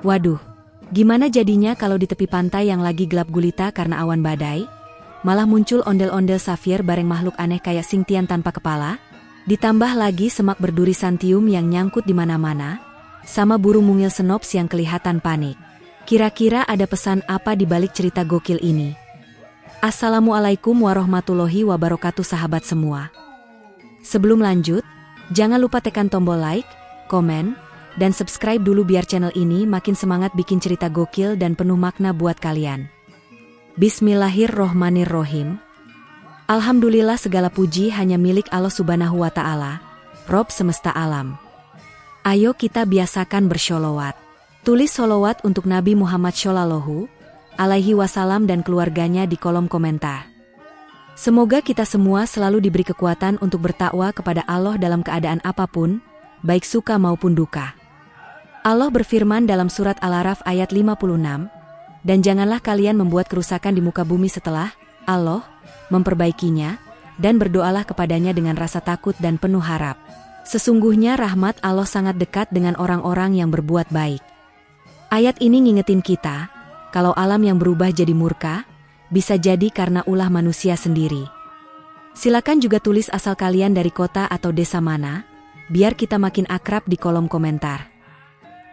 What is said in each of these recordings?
Waduh, gimana jadinya kalau di tepi pantai yang lagi gelap gulita karena awan badai, malah muncul ondel-ondel Saphir bareng makhluk aneh kayak Xingtian tanpa kepala? Ditambah lagi semak berduri Santium yang nyangkut di mana-mana, sama burung mungil Senops yang kelihatan panik. Kira-kira ada pesan apa di balik cerita gokil ini? Assalamualaikum warahmatullahi wabarakatuh sahabat semua. Sebelum lanjut, jangan lupa tekan tombol like, komen, dan subscribe dulu biar channel ini makin semangat bikin cerita gokil dan penuh makna buat kalian. Bismillahirrohmanirrohim. Alhamdulillah segala puji hanya milik Allah Subhanahu wa Ta'ala, Rob semesta alam. Ayo kita biasakan bersholawat. Tulis sholawat untuk Nabi Muhammad Shallallahu Alaihi Wasallam dan keluarganya di kolom komentar. Semoga kita semua selalu diberi kekuatan untuk bertakwa kepada Allah dalam keadaan apapun, baik suka maupun duka. Allah berfirman dalam surat Al-A'raf ayat 56, dan janganlah kalian membuat kerusakan di muka bumi setelah Allah memperbaikinya, dan berdoalah kepadanya dengan rasa takut dan penuh harap. Sesungguhnya rahmat Allah sangat dekat dengan orang-orang yang berbuat baik. Ayat ini ngingetin kita, kalau alam yang berubah jadi murka, bisa jadi karena ulah manusia sendiri. Silakan juga tulis asal kalian dari kota atau desa mana, biar kita makin akrab di kolom komentar.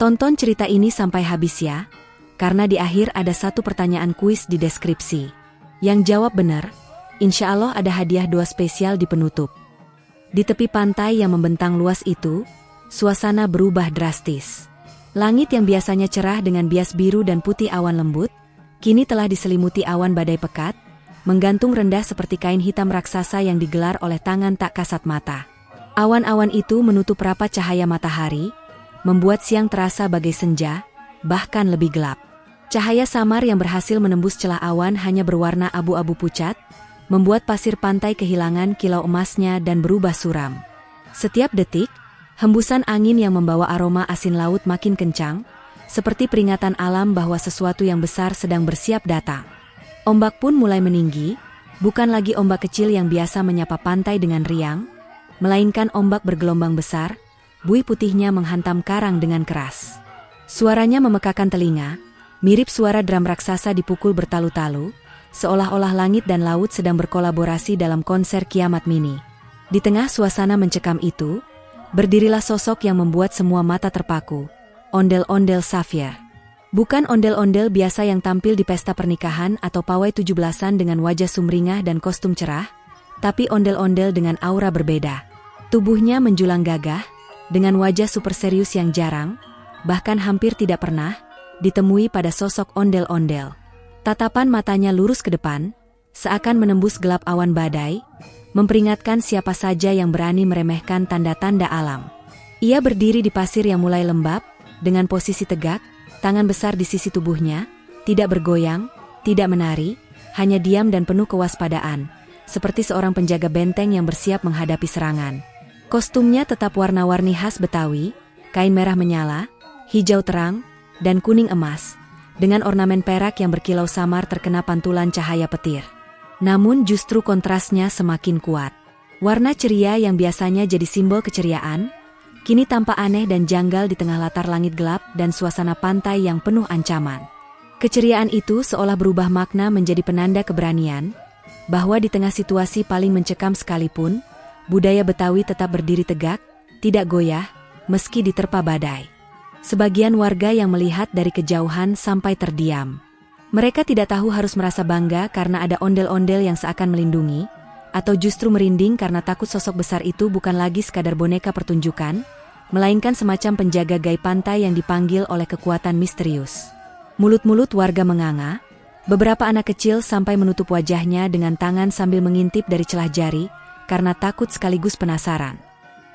Tonton cerita ini sampai habis ya, karena di akhir ada satu pertanyaan kuis di deskripsi. Yang jawab benar, insya Allah ada hadiah 2 spesial di penutup. Di tepi pantai yang membentang luas itu, suasana berubah drastis. Langit yang biasanya cerah dengan bias biru dan putih awan lembut, kini telah diselimuti awan badai pekat, menggantung rendah seperti kain hitam raksasa yang digelar oleh tangan tak kasat mata. Awan-awan itu menutup rapat cahaya matahari, membuat siang terasa bagai senja, bahkan lebih gelap. Cahaya samar yang berhasil menembus celah awan hanya berwarna abu-abu pucat, membuat pasir pantai kehilangan kilau emasnya dan berubah suram. Setiap detik, hembusan angin yang membawa aroma asin laut makin kencang, seperti peringatan alam bahwa sesuatu yang besar sedang bersiap datang. Ombak pun mulai meninggi, bukan lagi ombak kecil yang biasa menyapa pantai dengan riang, melainkan ombak bergelombang besar, buih putihnya menghantam karang dengan keras. Suaranya memekakan telinga, mirip suara drum raksasa dipukul bertalu-talu, seolah-olah langit dan laut sedang berkolaborasi dalam konser kiamat mini. Di tengah suasana mencekam itu, berdirilah sosok yang membuat semua mata terpaku, ondel-ondel Saphir. Bukan ondel-ondel biasa yang tampil di pesta pernikahan atau pawai 17-an dengan wajah sumringah dan kostum cerah, tapi ondel-ondel dengan aura berbeda. Tubuhnya menjulang gagah, dengan wajah super serius yang jarang, bahkan hampir tidak pernah, ditemui pada sosok ondel-ondel. Tatapan matanya lurus ke depan, seakan menembus gelap awan badai, memperingatkan siapa saja yang berani meremehkan tanda-tanda alam. Ia berdiri di pasir yang mulai lembab, dengan posisi tegak, tangan besar di sisi tubuhnya, tidak bergoyang, tidak menari, hanya diam dan penuh kewaspadaan, seperti seorang penjaga benteng yang bersiap menghadapi serangan. Kostumnya tetap warna-warni khas Betawi, kain merah menyala, hijau terang, dan kuning emas, dengan ornamen perak yang berkilau samar terkena pantulan cahaya petir. Namun justru kontrasnya semakin kuat. Warna ceria yang biasanya jadi simbol keceriaan, kini tampak aneh dan janggal di tengah latar langit gelap dan suasana pantai yang penuh ancaman. Keceriaan itu seolah berubah makna menjadi penanda keberanian, bahwa di tengah situasi paling mencekam sekalipun, budaya Betawi tetap berdiri tegak, tidak goyah, meski diterpa badai. Sebagian warga yang melihat dari kejauhan sampai terdiam. Mereka tidak tahu harus merasa bangga karena ada ondel-ondel yang seakan melindungi, atau justru merinding karena takut sosok besar itu bukan lagi sekadar boneka pertunjukan, melainkan semacam penjaga gaib pantai yang dipanggil oleh kekuatan misterius. Mulut-mulut warga menganga, beberapa anak kecil sampai menutup wajahnya dengan tangan sambil mengintip dari celah jari, karena takut sekaligus penasaran.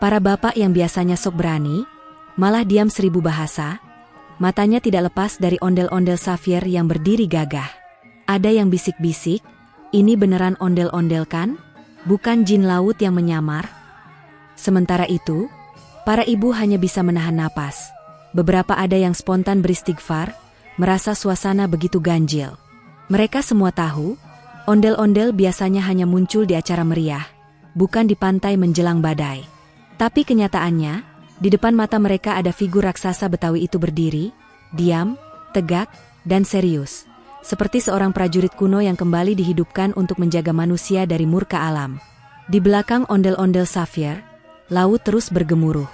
Para bapak yang biasanya sok berani, malah diam 1000 bahasa, matanya tidak lepas dari ondel-ondel Saphir yang berdiri gagah. Ada yang bisik-bisik, ini beneran ondel-ondel kan? Bukan jin laut yang menyamar? Sementara itu, para ibu hanya bisa menahan napas. Beberapa ada yang spontan beristighfar, merasa suasana begitu ganjil. Mereka semua tahu, ondel-ondel biasanya hanya muncul di acara meriah, bukan di pantai menjelang badai. Tapi kenyataannya, di depan mata mereka ada figur raksasa Betawi itu berdiri, diam, tegak, dan serius. Seperti seorang prajurit kuno yang kembali dihidupkan untuk menjaga manusia dari murka alam. Di belakang ondel-ondel Saphir, laut terus bergemuruh.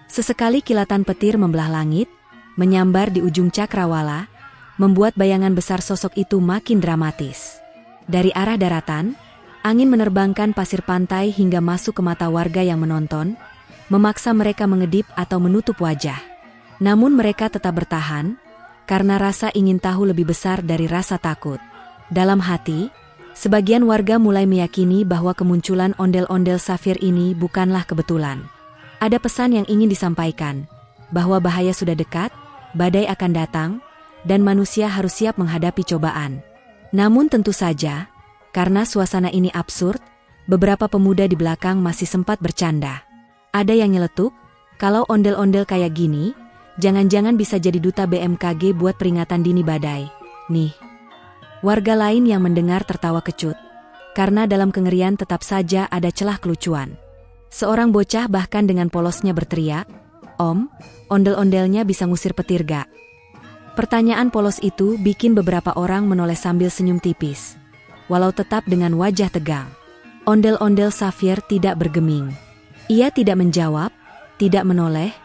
Sesekali kilatan petir membelah langit, menyambar di ujung cakrawala, membuat bayangan besar sosok itu makin dramatis. Dari arah daratan, angin menerbangkan pasir pantai hingga masuk ke mata warga yang menonton, memaksa mereka mengedip atau menutup wajah. Namun mereka tetap bertahan, karena rasa ingin tahu lebih besar dari rasa takut. Dalam hati, sebagian warga mulai meyakini bahwa kemunculan ondel-ondel Saphir ini bukanlah kebetulan. Ada pesan yang ingin disampaikan, bahwa bahaya sudah dekat, badai akan datang, dan manusia harus siap menghadapi cobaan. Namun tentu saja, karena suasana ini absurd, beberapa pemuda di belakang masih sempat bercanda. Ada yang nyeletuk, kalau ondel-ondel kayak gini, jangan-jangan bisa jadi duta BMKG buat peringatan dini badai. Nih. Warga lain yang mendengar tertawa kecut, karena dalam kengerian tetap saja ada celah kelucuan. Seorang bocah bahkan dengan polosnya berteriak, "Om, ondel-ondelnya bisa ngusir petir gak?" Pertanyaan polos itu bikin beberapa orang menoleh sambil senyum tipis, walau tetap dengan wajah tegang. Ondel-ondel Saphir tidak bergeming. Ia tidak menjawab, tidak menoleh,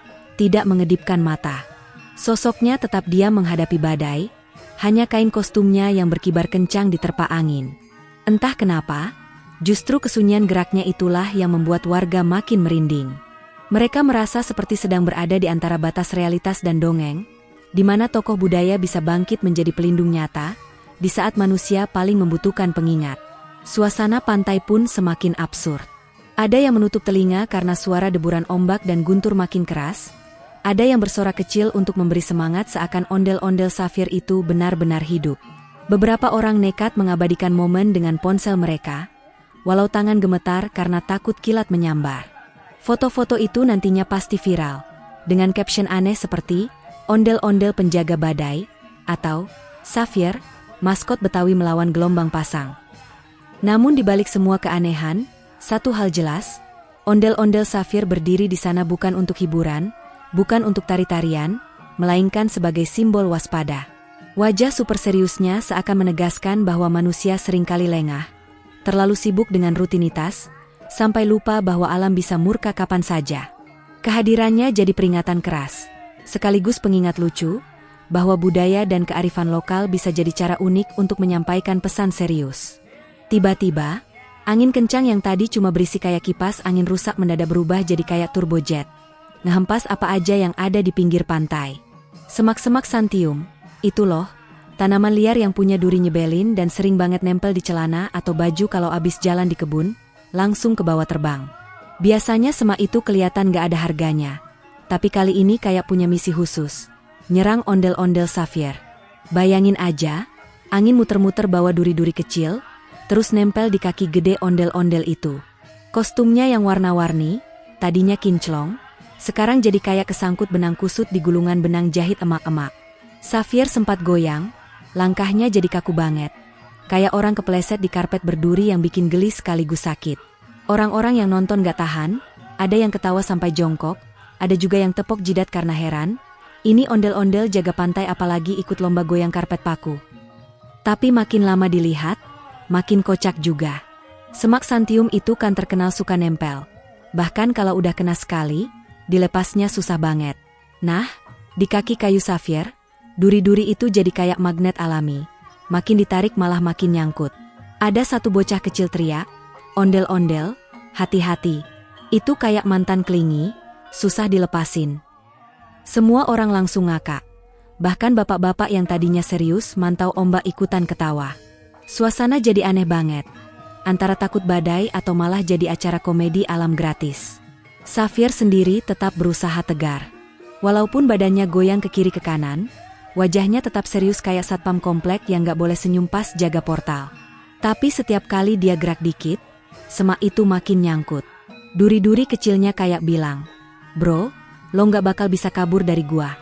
tidak mengedipkan mata. Sosoknya tetap diam menghadapi badai, hanya kain kostumnya yang berkibar kencang diterpa angin. Entah kenapa, justru kesunyian geraknya itulah yang membuat warga makin merinding. Mereka merasa seperti sedang berada di antara batas realitas dan dongeng, di mana tokoh budaya bisa bangkit menjadi pelindung nyata, di saat manusia paling membutuhkan pengingat. Suasana pantai pun semakin absurd. Ada yang menutup telinga karena suara deburan ombak dan guntur makin keras, ada yang bersorak kecil untuk memberi semangat seakan ondel-ondel Saphir itu benar-benar hidup. Beberapa orang nekat mengabadikan momen dengan ponsel mereka, walau tangan gemetar karena takut kilat menyambar. Foto-foto itu nantinya pasti viral, dengan caption aneh seperti, ondel-ondel penjaga badai, atau Saphir, maskot Betawi melawan gelombang pasang. Namun di balik semua keanehan, satu hal jelas, ondel-ondel Saphir berdiri di sana bukan untuk hiburan, bukan untuk tari-tarian, melainkan sebagai simbol waspada. Wajah super seriusnya seakan menegaskan bahwa manusia seringkali lengah, terlalu sibuk dengan rutinitas, sampai lupa bahwa alam bisa murka kapan saja. Kehadirannya jadi peringatan keras, sekaligus pengingat lucu, bahwa budaya dan kearifan lokal bisa jadi cara unik untuk menyampaikan pesan serius. Tiba-tiba, angin kencang yang tadi cuma berisi kayak kipas angin rusak mendadak berubah jadi kayak turbojet. Ngehempas apa aja yang ada di pinggir pantai. Semak-semak santium, itu loh, tanaman liar yang punya duri nyebelin dan sering banget nempel di celana atau baju kalau abis jalan di kebun, langsung ke bawah terbang. Biasanya semak itu kelihatan gak ada harganya. Tapi kali ini kayak punya misi khusus, nyerang ondel-ondel Saphir. Bayangin aja, angin muter-muter bawa duri-duri kecil, terus nempel di kaki gede ondel-ondel itu. Kostumnya yang warna-warni, tadinya kinclong, sekarang jadi kayak kesangkut benang kusut di gulungan benang jahit emak-emak. Saphir sempat goyang, langkahnya jadi kaku banget. Kayak orang kepleset di karpet berduri yang bikin geli sekaligus sakit. Orang-orang yang nonton gak tahan, ada yang ketawa sampai jongkok, ada juga yang tepok jidat karena heran, ini ondel-ondel jaga pantai apalagi ikut lomba goyang karpet paku. Tapi makin lama dilihat, makin kocak juga. Semak santium itu kan terkenal suka nempel. Bahkan kalau udah kena sekali, dilepasnya susah banget. Nah, di kaki kayu Saphir, duri-duri itu jadi kayak magnet alami. Makin ditarik malah makin nyangkut. Ada satu bocah kecil teriak, ondel-ondel, hati-hati. Itu kayak mantan kelingi, susah dilepasin. Semua orang langsung ngakak. Bahkan bapak-bapak yang tadinya serius mantau ombak ikutan ketawa. Suasana jadi aneh banget. Antara takut badai atau malah jadi acara komedi alam gratis. Saphir sendiri tetap berusaha tegar. Walaupun badannya goyang ke kiri ke kanan, wajahnya tetap serius kayak satpam komplek yang gak boleh senyum pas jaga portal. Tapi setiap kali dia gerak dikit, semak itu makin nyangkut. Duri-duri kecilnya kayak bilang, "Bro, lo gak bakal bisa kabur dari gua."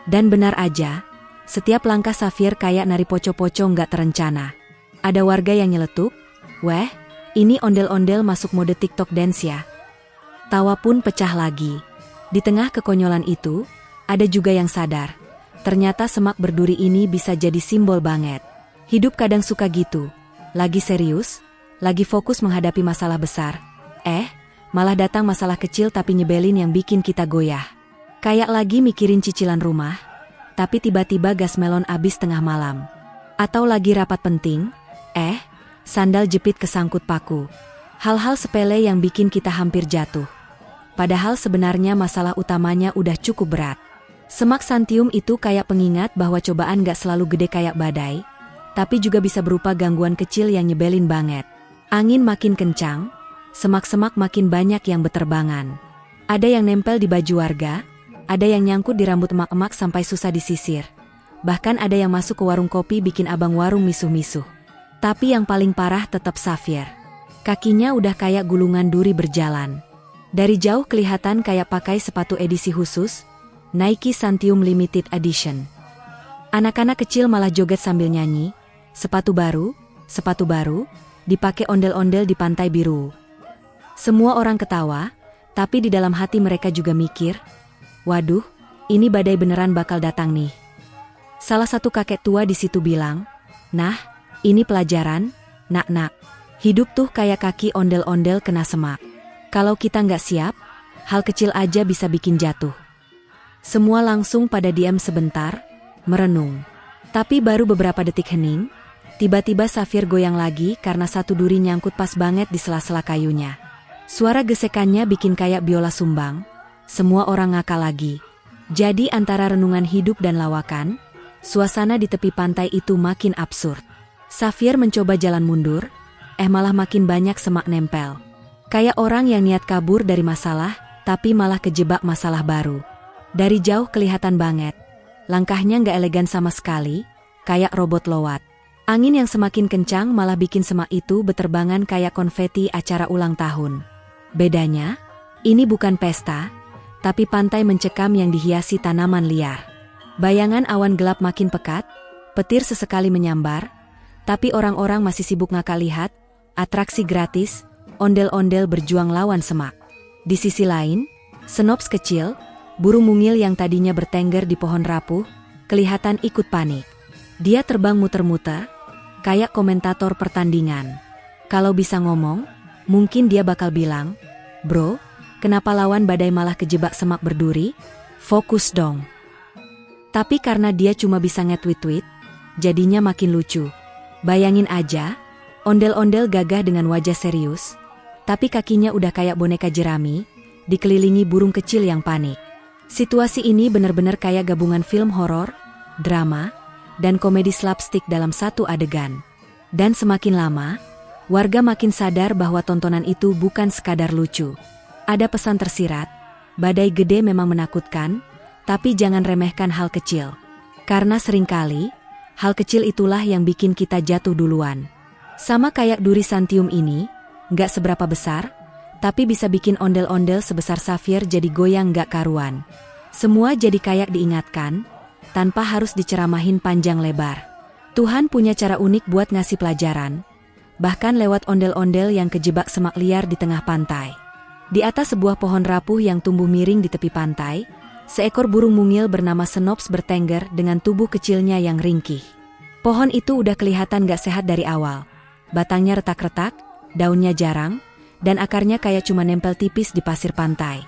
Dan benar aja, setiap langkah Saphir kayak nari poco-poco gak terencana. Ada warga yang nyeletuk, "Weh, ini ondel-ondel masuk mode TikTok dance ya." Tawa pun pecah lagi. Di tengah kekonyolan itu, ada juga yang sadar. Ternyata semak berduri ini bisa jadi simbol banget. Hidup kadang suka gitu. Lagi serius, lagi fokus menghadapi masalah besar. Malah datang masalah kecil tapi nyebelin yang bikin kita goyah. Kayak lagi mikirin cicilan rumah, tapi tiba-tiba gas melon habis tengah malam. Atau lagi rapat penting, sandal jepit kesangkut paku. Hal-hal sepele yang bikin kita hampir jatuh. Padahal sebenarnya masalah utamanya udah cukup berat. Semak Santium itu kayak pengingat bahwa cobaan gak selalu gede kayak badai, tapi juga bisa berupa gangguan kecil yang nyebelin banget. Angin makin kencang, semak-semak makin banyak yang beterbangan. Ada yang nempel di baju warga, ada yang nyangkut di rambut emak-emak sampai susah disisir. Bahkan ada yang masuk ke warung kopi bikin abang warung misuh-misuh. Tapi yang paling parah tetap Xavier. Kakinya udah kayak gulungan duri berjalan. Dari jauh kelihatan kayak pakai sepatu edisi khusus, Nike Santium Limited Edition. Anak-anak kecil malah joget sambil nyanyi, sepatu baru, dipakai ondel-ondel di pantai biru. Semua orang ketawa, tapi di dalam hati mereka juga mikir, waduh, ini badai beneran bakal datang nih. Salah satu kakek tua di situ bilang, nah, ini pelajaran, nak-nak. Hidup tuh kayak kaki ondel-ondel kena semak. Kalau kita nggak siap, hal kecil aja bisa bikin jatuh. Semua langsung pada diam sebentar, merenung. Tapi baru beberapa detik hening, tiba-tiba Xavier goyang lagi karena satu duri nyangkut pas banget di sela-sela kayunya. Suara gesekannya bikin kayak biola sumbang, semua orang ngakak lagi. Jadi antara renungan hidup dan lawakan, suasana di tepi pantai itu makin absurd. Xavier mencoba jalan mundur, malah makin banyak semak nempel. Kayak orang yang niat kabur dari masalah, tapi malah kejebak masalah baru. Dari jauh kelihatan banget, langkahnya nggak elegan sama sekali, kayak robot lowat. Angin yang semakin kencang malah bikin semak itu beterbangan kayak konveti acara ulang tahun. Bedanya, ini bukan pesta, tapi pantai mencekam yang dihiasi tanaman liar. Bayangan awan gelap makin pekat, petir sesekali menyambar, tapi orang-orang masih sibuk ngakak lihat, atraksi gratis, ondel-ondel berjuang lawan semak. Di sisi lain, Snops kecil, burung mungil yang tadinya bertengger di pohon rapuh, kelihatan ikut panik. Dia terbang muter-muter, kayak komentator pertandingan. Kalau bisa ngomong, mungkin dia bakal bilang, "Bro, kenapa lawan badai malah kejebak semak berduri? Fokus dong." Tapi karena dia cuma bisa nge-tweet-tweet, jadinya makin lucu. Bayangin aja, ondel-ondel gagah dengan wajah serius, tapi kakinya udah kayak boneka jerami, dikelilingi burung kecil yang panik. Situasi ini benar-benar kayak gabungan film horor, drama, dan komedi slapstick dalam satu adegan. Dan semakin lama, warga makin sadar bahwa tontonan itu bukan sekadar lucu. Ada pesan tersirat, badai gede memang menakutkan, tapi jangan remehkan hal kecil. Karena seringkali, hal kecil itulah yang bikin kita jatuh duluan. Sama kayak duri Santium ini, nggak seberapa besar, tapi bisa bikin ondel-ondel sebesar Xavier jadi goyang nggak karuan. Semua jadi kayak diingatkan, tanpa harus diceramahin panjang lebar. Tuhan punya cara unik buat ngasih pelajaran, bahkan lewat ondel-ondel yang kejebak semak liar di tengah pantai. Di atas sebuah pohon rapuh yang tumbuh miring di tepi pantai, seekor burung mungil bernama Snops bertengger dengan tubuh kecilnya yang ringkih. Pohon itu udah kelihatan gak sehat dari awal. Batangnya retak-retak, daunnya jarang, dan akarnya kayak cuma nempel tipis di pasir pantai.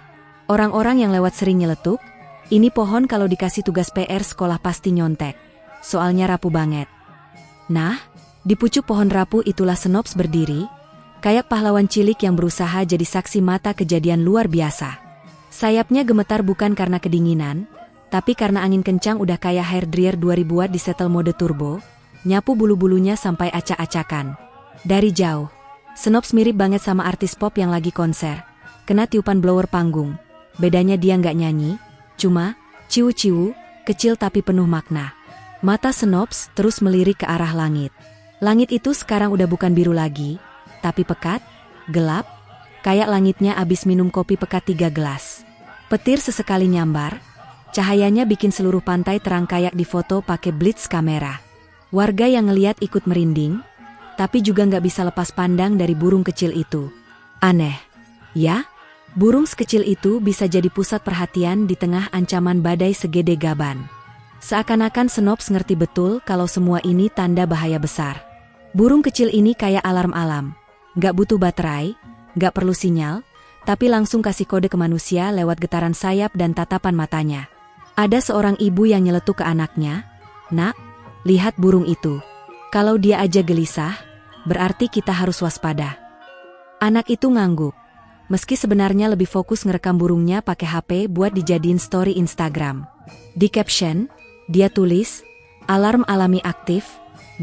Orang-orang yang lewat sering nyeletuk, ini pohon kalau dikasih tugas PR sekolah pasti nyontek. Soalnya rapuh banget. Nah, di pucuk pohon rapuh itulah Snops berdiri, kayak pahlawan cilik yang berusaha jadi saksi mata kejadian luar biasa. Sayapnya gemetar bukan karena kedinginan, tapi karena angin kencang udah kayak hair dryer 2000 watt di setel mode turbo, nyapu bulu-bulunya sampai acak-acakan. Dari jauh, Snops mirip banget sama artis pop yang lagi konser, kena tiupan blower panggung. Bedanya dia nggak nyanyi, cuma ciu-ciu, kecil tapi penuh makna. Mata Snops terus melirik ke arah langit. Langit itu sekarang udah bukan biru lagi, tapi pekat, gelap, kayak langitnya abis minum kopi pekat 3 gelas. Petir sesekali nyambar, cahayanya bikin seluruh pantai terang kayak difoto pakai blitz kamera. Warga yang ngeliat ikut merinding, tapi juga nggak bisa lepas pandang dari burung kecil itu. Aneh, ya? Burung sekecil itu bisa jadi pusat perhatian di tengah ancaman badai segede gaban. Seakan-akan Snops ngerti betul kalau semua ini tanda bahaya besar. Burung kecil ini kayak alarm alam. Gak butuh baterai, gak perlu sinyal, tapi langsung kasih kode ke manusia lewat getaran sayap dan tatapan matanya. Ada seorang ibu yang nyeletuk ke anaknya, "Nak, lihat burung itu. Kalau dia aja gelisah, berarti kita harus waspada." Anak itu ngangguk. Meski sebenarnya lebih fokus ngerekam burungnya pakai HP buat dijadiin story Instagram. Di caption, dia tulis, "Alarm alami aktif,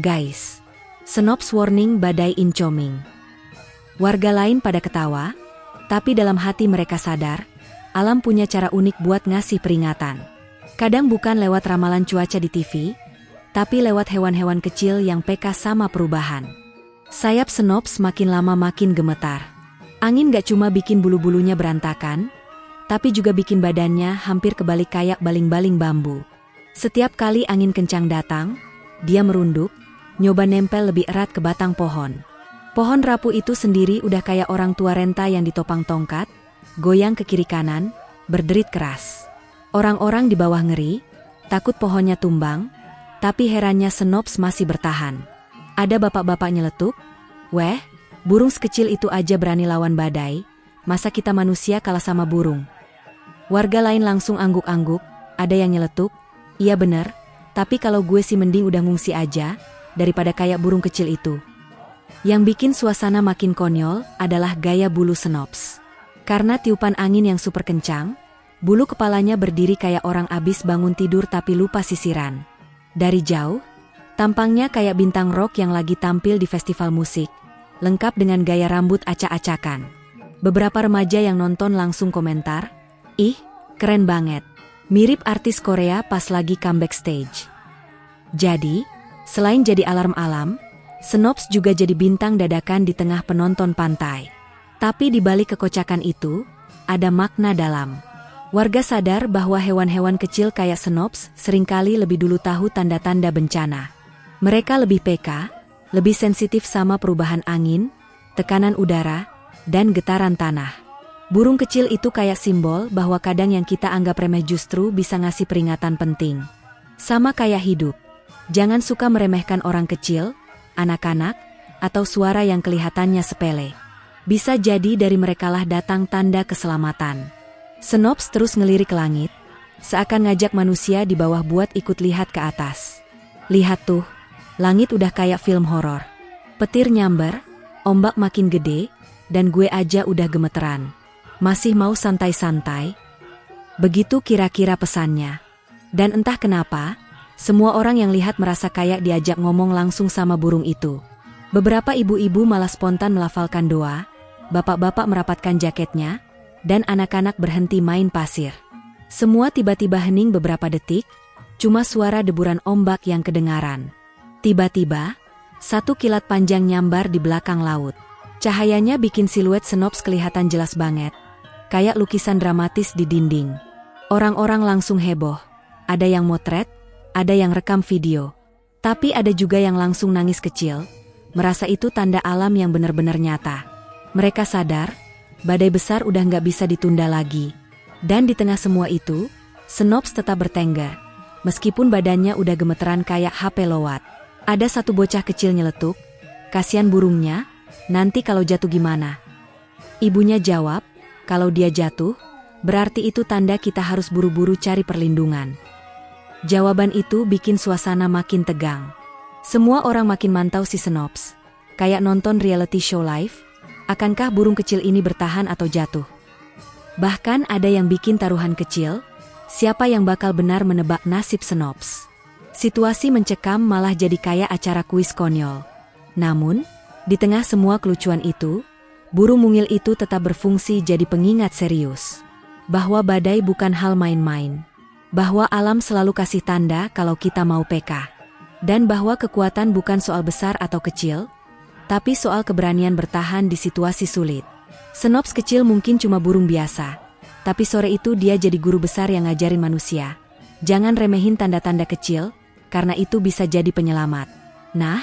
guys. Snops warning badai incoming." Warga lain pada ketawa, tapi dalam hati mereka sadar, alam punya cara unik buat ngasih peringatan. Kadang bukan lewat ramalan cuaca di TV, tapi lewat hewan-hewan kecil yang peka sama perubahan. Sayap Snops makin lama makin gemetar. Angin gak cuma bikin bulu-bulunya berantakan, tapi juga bikin badannya hampir kebalik kayak baling-baling bambu. Setiap kali angin kencang datang, dia merunduk, nyoba nempel lebih erat ke batang pohon. Pohon rapuh itu sendiri udah kayak orang tua renta yang ditopang tongkat, goyang ke kiri kanan, berderit keras. Orang-orang di bawah ngeri, takut pohonnya tumbang, tapi herannya Snops masih bertahan. Ada bapak-bapak nyeletuk, "Weh, burung sekecil itu aja berani lawan badai, masa kita manusia kalah sama burung?" Warga lain langsung angguk-angguk, ada yang nyeletuk, "Iya bener, tapi kalau gue sih mending udah ngungsi aja, daripada kayak burung kecil itu." Yang bikin suasana makin konyol adalah gaya bulu Snops. Karena tiupan angin yang super kencang, bulu kepalanya berdiri kayak orang abis bangun tidur tapi lupa sisiran. Dari jauh, tampangnya kayak bintang rock yang lagi tampil di festival musik, lengkap dengan gaya rambut acak-acakan. Beberapa remaja yang nonton langsung komentar, "Ih, keren banget. Mirip artis Korea pas lagi comeback stage." Jadi, selain jadi alarm alam, Snops juga jadi bintang dadakan di tengah penonton pantai. Tapi di balik kekocakan itu, ada makna dalam. Warga sadar bahwa hewan-hewan kecil kayak Snops seringkali lebih dulu tahu tanda-tanda bencana. Mereka lebih peka, lebih sensitif sama perubahan angin, tekanan udara, dan getaran tanah. Burung kecil itu kayak simbol bahwa kadang yang kita anggap remeh justru bisa ngasih peringatan penting. Sama kayak hidup, jangan suka meremehkan orang kecil, anak-anak, atau suara yang kelihatannya sepele. Bisa jadi dari merekalah datang tanda keselamatan. Snops terus ngelirik langit, seakan ngajak manusia di bawah buat ikut lihat ke atas. "Lihat tuh, langit udah kayak film horor. Petir nyamber, ombak makin gede, dan gue aja udah gemeteran. Masih mau santai-santai?" Begitu kira-kira pesannya. Dan entah kenapa, semua orang yang lihat merasa kayak diajak ngomong langsung sama burung itu. Beberapa ibu-ibu malah spontan melafalkan doa, bapak-bapak merapatkan jaketnya, dan anak-anak berhenti main pasir. Semua tiba-tiba hening beberapa detik, cuma suara deburan ombak yang kedengaran. Tiba-tiba, satu kilat panjang nyambar di belakang laut. Cahayanya bikin siluet Snops kelihatan jelas banget, kayak lukisan dramatis di dinding. Orang-orang langsung heboh, ada yang motret, ada yang rekam video. Tapi ada juga yang langsung nangis kecil, merasa itu tanda alam yang benar-benar nyata. Mereka sadar, badai besar udah nggak bisa ditunda lagi. Dan di tengah semua itu, Snops tetap bertengger. Meskipun badannya udah gemeteran kayak HP lowat. Ada satu bocah kecil nyeletuk, "Kasian burungnya, nanti kalau jatuh gimana?" Ibunya jawab, "Kalau dia jatuh, berarti itu tanda kita harus buru-buru cari perlindungan." Jawaban itu bikin suasana makin tegang. Semua orang makin mantau si Snops, kayak nonton reality show live. Akankah burung kecil ini bertahan atau jatuh? Bahkan ada yang bikin taruhan kecil, siapa yang bakal benar menebak nasib Snops. Situasi mencekam malah jadi kayak acara kuis konyol. Namun, di tengah semua kelucuan itu, burung mungil itu tetap berfungsi jadi pengingat serius. Bahwa badai bukan hal main-main. Bahwa alam selalu kasih tanda kalau kita mau peka. Dan bahwa kekuatan bukan soal besar atau kecil, tapi soal keberanian bertahan di situasi sulit. Snops kecil mungkin cuma burung biasa, tapi sore itu dia jadi guru besar yang ngajarin manusia. Jangan remehin tanda-tanda kecil, karena itu bisa jadi penyelamat. Nah,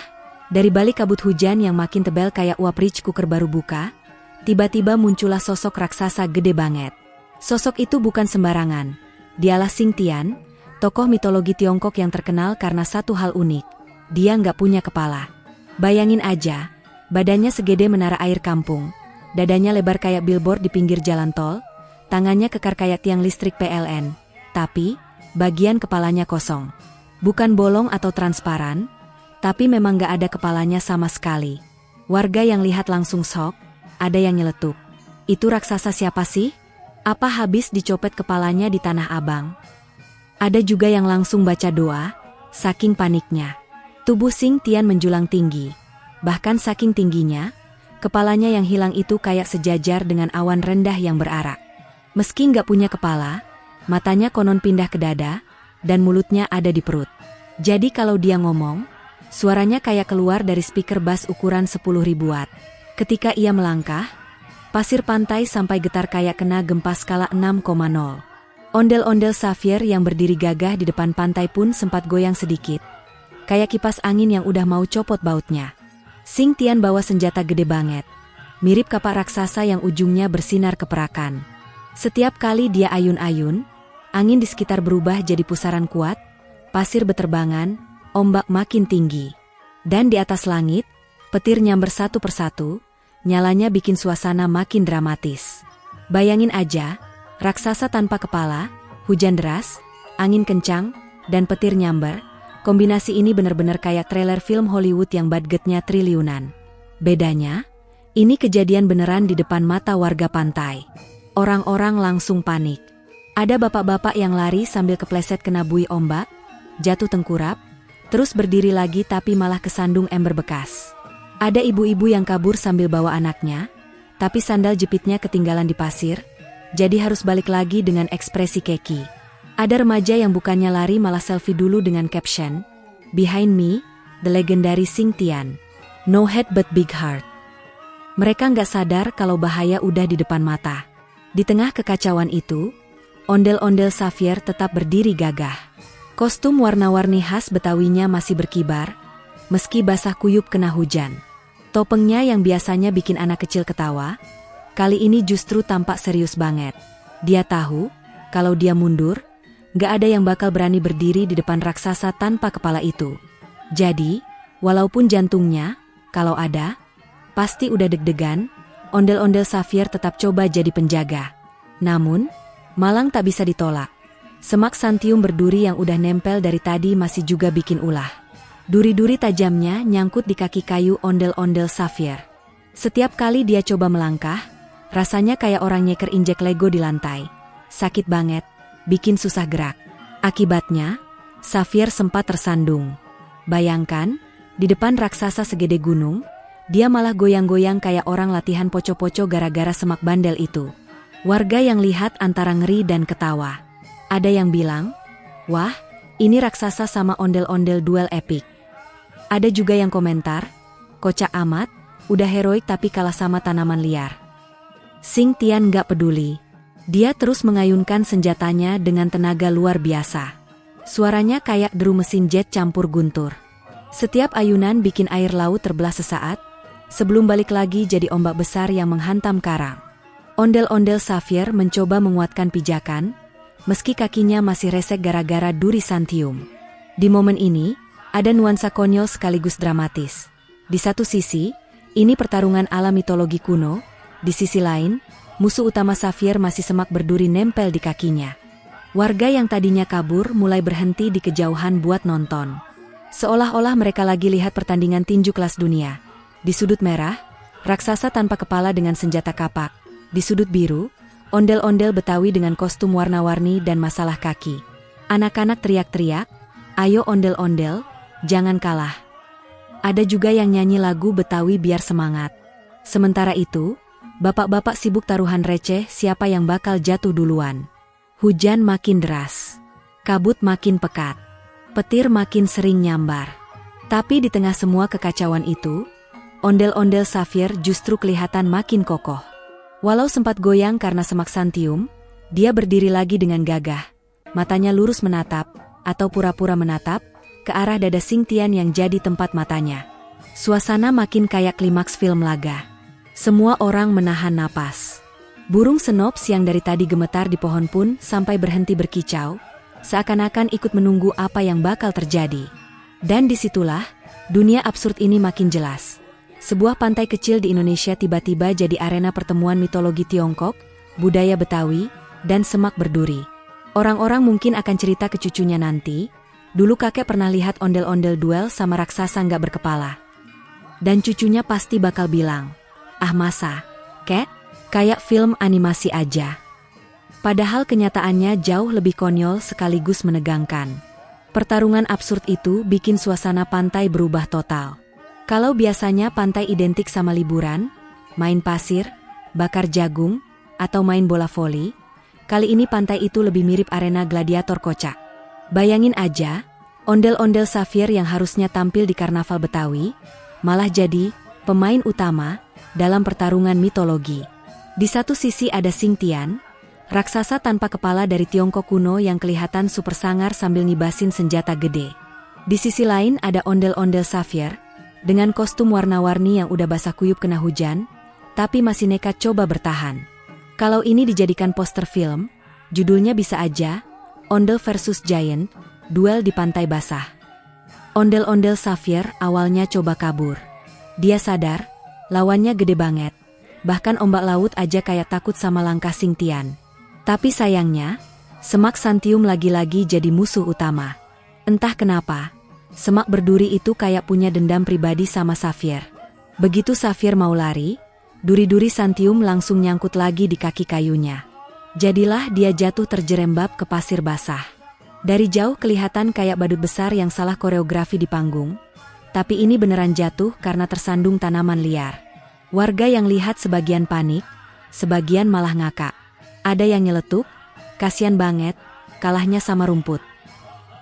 dari balik kabut hujan yang makin tebal kayak uap rice cooker baru buka, tiba-tiba muncullah sosok raksasa gede banget. Sosok itu bukan sembarangan. Dialah Xing Tian, tokoh mitologi Tiongkok yang terkenal karena satu hal unik. Dia nggak punya kepala. Bayangin aja, badannya segede menara air kampung, dadanya lebar kayak billboard di pinggir jalan tol, tangannya kekar kayak tiang listrik PLN, tapi bagian kepalanya kosong. Bukan bolong atau transparan, tapi memang nggak ada kepalanya sama sekali. Warga yang lihat langsung shock, ada yang nyeletuk. Itu raksasa siapa sih? Apa habis dicopet kepalanya di Tanah Abang? Ada juga yang langsung baca doa, saking paniknya. Tubuh Xing Tian menjulang tinggi. Bahkan saking tingginya, kepalanya yang hilang itu kayak sejajar dengan awan rendah yang berarak. Meski nggak punya kepala, matanya konon pindah ke dada, dan mulutnya ada di perut. Jadi kalau dia ngomong, suaranya kayak keluar dari speaker bass ukuran 10.000 watt. Ketika ia melangkah, pasir pantai sampai getar kayak kena gempa skala 6,0. Ondel-ondel Xavier yang berdiri gagah di depan pantai pun sempat goyang sedikit, kayak kipas angin yang udah mau copot bautnya. Xing Tian bawa senjata gede banget, mirip kapak raksasa yang ujungnya bersinar keperakan. Setiap kali dia ayun-ayun, angin di sekitar berubah jadi pusaran kuat, pasir beterbangan, ombak makin tinggi. Dan di atas langit, petir nyamber satu persatu, nyalanya bikin suasana makin dramatis. Bayangin aja, raksasa tanpa kepala, hujan deras, angin kencang, dan petir nyamber. Kombinasi ini benar-benar kayak trailer film Hollywood yang budgetnya triliunan. Bedanya, ini kejadian beneran di depan mata warga pantai. Orang-orang langsung panik. Ada bapak-bapak yang lari sambil kepleset kena buih ombak, jatuh tengkurap, terus berdiri lagi tapi malah kesandung ember bekas. Ada ibu-ibu yang kabur sambil bawa anaknya, tapi sandal jepitnya ketinggalan di pasir, jadi harus balik lagi dengan ekspresi keki. Ada remaja yang bukannya lari malah selfie dulu dengan caption, "Behind me, the legendary Xing Tian. No head but big heart." Mereka nggak sadar kalau bahaya udah di depan mata. Di tengah kekacauan itu, ondel-ondel Xavier tetap berdiri gagah. Kostum warna-warni khas Betawinya masih berkibar, meski basah kuyup kena hujan. Topengnya yang biasanya bikin anak kecil ketawa, kali ini justru tampak serius banget. Dia tahu, kalau dia mundur, gak ada yang bakal berani berdiri di depan raksasa tanpa kepala itu. Jadi, walaupun jantungnya, kalau ada, pasti udah deg-degan, ondel-ondel Xavier tetap coba jadi penjaga. Namun, malang tak bisa ditolak. Semak santium berduri yang udah nempel dari tadi masih juga bikin ulah. Duri-duri tajamnya nyangkut di kaki kayu ondel-ondel Xavier. Setiap kali dia coba melangkah, rasanya kayak orang nyeker injek Lego di lantai. Sakit banget, bikin susah gerak. Akibatnya, Xavier sempat tersandung. Bayangkan, di depan raksasa segede gunung, dia malah goyang-goyang kayak orang latihan poco-poco gara-gara semak bandel itu. Warga yang lihat antara ngeri dan ketawa. Ada yang bilang, "Wah, ini raksasa sama ondel-ondel duel epik." Ada juga yang komentar, "Kocak amat, udah heroik tapi kalah sama tanaman liar." Xing Tian gak peduli. Dia terus mengayunkan senjatanya dengan tenaga luar biasa. Suaranya kayak deru mesin jet campur guntur. Setiap ayunan bikin air laut terbelah sesaat, sebelum balik lagi jadi ombak besar yang menghantam karang. Ondel-ondel Xavier mencoba menguatkan pijakan, meski kakinya masih resek gara-gara duri santium. Di momen ini, ada nuansa konyol sekaligus dramatis. Di satu sisi, ini pertarungan ala mitologi kuno, di sisi lain, musuh utama Xavier masih semak berduri nempel di kakinya. Warga yang tadinya kabur mulai berhenti di kejauhan buat nonton. Seolah-olah mereka lagi lihat pertandingan tinju kelas dunia. Di sudut merah, raksasa tanpa kepala dengan senjata kapak. Di sudut biru, ondel-ondel Betawi dengan kostum warna-warni dan masalah kaki. Anak-anak teriak-teriak, "Ayo ondel-ondel, jangan kalah." Ada juga yang nyanyi lagu Betawi biar semangat. Sementara itu, bapak-bapak sibuk taruhan receh siapa yang bakal jatuh duluan. Hujan makin deras, kabut makin pekat, petir makin sering nyambar. Tapi di tengah semua kekacauan itu, ondel-ondel Xavier justru kelihatan makin kokoh. Walau sempat goyang karena semak santium, dia berdiri lagi dengan gagah. Matanya lurus menatap, atau pura-pura menatap, ke arah dada Xing Tian yang jadi tempat matanya. Suasana makin kayak klimaks film laga. Semua orang menahan napas. Burung senops yang dari tadi gemetar di pohon pun sampai berhenti berkicau, seakan-akan ikut menunggu apa yang bakal terjadi. Dan disitulah, dunia absurd ini makin jelas. Sebuah pantai kecil di Indonesia tiba-tiba jadi arena pertemuan mitologi Tiongkok, budaya Betawi, dan semak berduri. Orang-orang mungkin akan cerita ke cucunya nanti, dulu kakek pernah lihat ondel-ondel duel sama raksasa nggak berkepala. Dan cucunya pasti bakal bilang, ah masa, kek, kayak film animasi aja. Padahal kenyataannya jauh lebih konyol sekaligus menegangkan. Pertarungan absurd itu bikin suasana pantai berubah total. Kalau biasanya pantai identik sama liburan, main pasir, bakar jagung, atau main bola voli, kali ini pantai itu lebih mirip arena gladiator kocak. Bayangin aja, ondel-ondel Xavier yang harusnya tampil di karnaval Betawi, malah jadi pemain utama dalam pertarungan mitologi. Di satu sisi ada Xing Tian, raksasa tanpa kepala dari Tiongkok kuno yang kelihatan super sangar sambil ngibasin senjata gede. Di sisi lain ada ondel-ondel Xavier, dengan kostum warna-warni yang udah basah kuyup kena hujan, tapi masih nekat coba bertahan. Kalau ini dijadikan poster film, judulnya bisa aja, Ondel versus Giant, Duel di Pantai Basah. Ondel-ondel Xavier awalnya coba kabur. Dia sadar, lawannya gede banget, bahkan ombak laut aja kayak takut sama langkah Xing Tian. Tapi sayangnya, semak Santium lagi-lagi jadi musuh utama. Entah kenapa, semak berduri itu kayak punya dendam pribadi sama Xavier. Begitu Xavier mau lari, duri-duri Santium langsung nyangkut lagi di kaki kayunya. Jadilah dia jatuh terjerembab ke pasir basah. Dari jauh kelihatan kayak badut besar yang salah koreografi di panggung, tapi ini beneran jatuh karena tersandung tanaman liar. Warga yang lihat sebagian panik, sebagian malah ngakak. Ada yang nyeletuk, kasian banget, kalahnya sama rumput.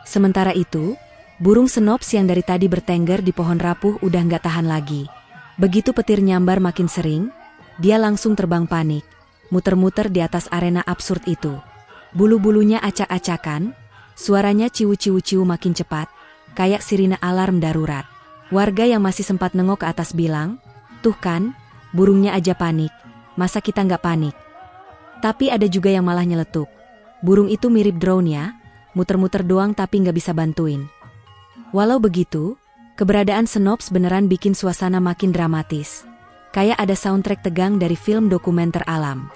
Sementara itu, burung senops yang dari tadi bertengger di pohon rapuh udah nggak tahan lagi. Begitu petir nyambar makin sering, dia langsung terbang panik, muter-muter di atas arena absurd itu. Bulu-bulunya acak-acakan, suaranya ciu-ciu-ciu makin cepat, kayak sirine alarm darurat. Warga yang masih sempat nengok ke atas bilang, tuh kan, burungnya aja panik, masa kita nggak panik? Tapi ada juga yang malah nyeletuk. Burung itu mirip drone ya, muter-muter doang tapi nggak bisa bantuin. Walau begitu, keberadaan senops beneran bikin suasana makin dramatis. Kayak ada soundtrack tegang dari film dokumenter alam.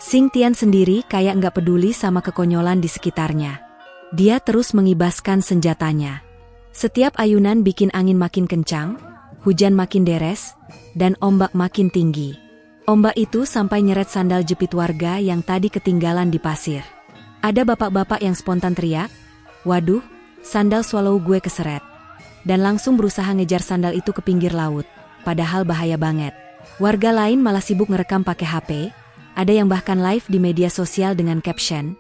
Xing Tian sendiri kayak nggak peduli sama kekonyolan di sekitarnya. Dia terus mengibaskan senjatanya. Setiap ayunan bikin angin makin kencang, hujan makin deres, dan ombak makin tinggi. Ombak itu sampai nyeret sandal jepit warga yang tadi ketinggalan di pasir. Ada bapak-bapak yang spontan teriak, waduh, sandal swallow gue keseret. Dan langsung berusaha ngejar sandal itu ke pinggir laut, padahal bahaya banget. Warga lain malah sibuk ngerekam pakai HP, ada yang bahkan live di media sosial dengan caption,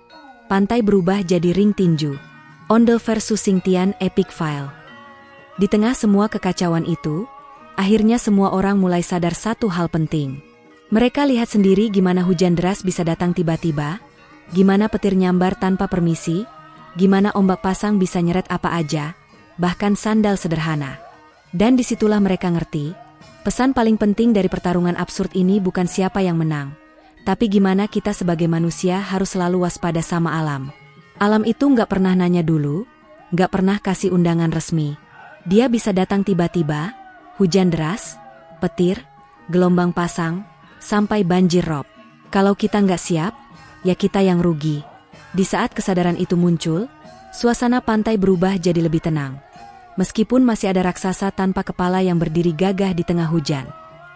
pantai berubah jadi ring tinju. Ondel versus Xing Tian epic fail. Di tengah semua kekacauan itu, akhirnya semua orang mulai sadar satu hal penting. Mereka lihat sendiri gimana hujan deras bisa datang tiba-tiba, gimana petir nyambar tanpa permisi, gimana ombak pasang bisa nyeret apa aja, bahkan sandal sederhana. Dan disitulah mereka ngerti, pesan paling penting dari pertarungan absurd ini bukan siapa yang menang, tapi gimana kita sebagai manusia harus selalu waspada sama alam. Alam itu nggak pernah nanya dulu, nggak pernah kasih undangan resmi. Dia bisa datang tiba-tiba, hujan deras, petir, gelombang pasang, sampai banjir rob. Kalau kita nggak siap, ya kita yang rugi. Di saat kesadaran itu muncul, suasana pantai berubah jadi lebih tenang. Meskipun masih ada raksasa tanpa kepala yang berdiri gagah di tengah hujan.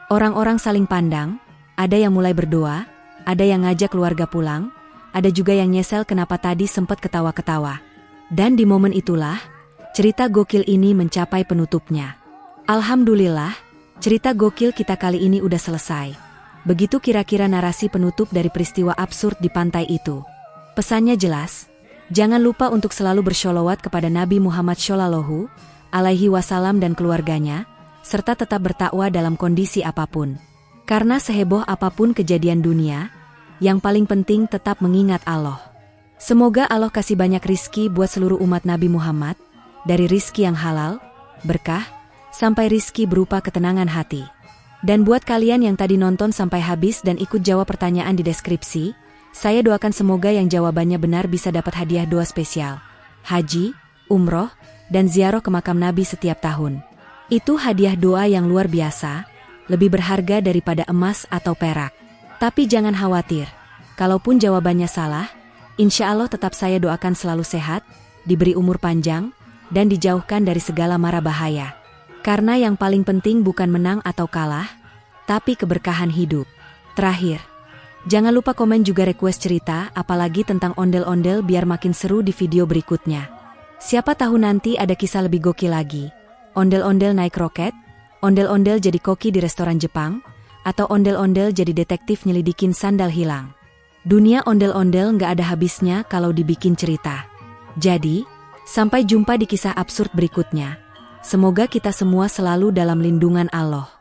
Orang-orang saling pandang, ada yang mulai berdoa, ada yang ngajak keluarga pulang, ada juga yang nyesel kenapa tadi sempat ketawa-ketawa. Dan di momen itulah, cerita gokil ini mencapai penutupnya. Alhamdulillah, cerita gokil kita kali ini udah selesai. Begitu kira-kira narasi penutup dari peristiwa absurd di pantai itu. Pesannya jelas, jangan lupa untuk selalu bersholawat kepada Nabi Muhammad Shallallahu Alaihi Wasallam dan keluarganya, serta tetap bertakwa dalam kondisi apapun. Karena seheboh apapun kejadian dunia, yang paling penting tetap mengingat Allah. Semoga Allah kasih banyak rizki buat seluruh umat Nabi Muhammad, dari rizki yang halal, berkah, sampai rizki berupa ketenangan hati. Dan buat kalian yang tadi nonton sampai habis dan ikut jawab pertanyaan di deskripsi, saya doakan semoga yang jawabannya benar bisa dapat hadiah doa spesial. haji, umroh, dan ziarah ke makam Nabi setiap tahun. Itu hadiah doa yang luar biasa, lebih berharga daripada emas atau perak. Tapi jangan khawatir, kalaupun jawabannya salah, insya Allah tetap saya doakan selalu sehat, diberi umur panjang, dan dijauhkan dari segala mara bahaya. Karena yang paling penting bukan menang atau kalah, tapi keberkahan hidup. Terakhir, jangan lupa komen juga request cerita apalagi tentang ondel-ondel biar makin seru di video berikutnya. Siapa tahu nanti ada kisah lebih gokil lagi. Ondel-ondel naik roket, ondel-ondel jadi koki di restoran Jepang, atau ondel-ondel jadi detektif nyelidikin sandal hilang. Dunia ondel-ondel nggak ada habisnya kalau dibikin cerita. Jadi, sampai jumpa di kisah absurd berikutnya. Semoga kita semua selalu dalam lindungan Allah.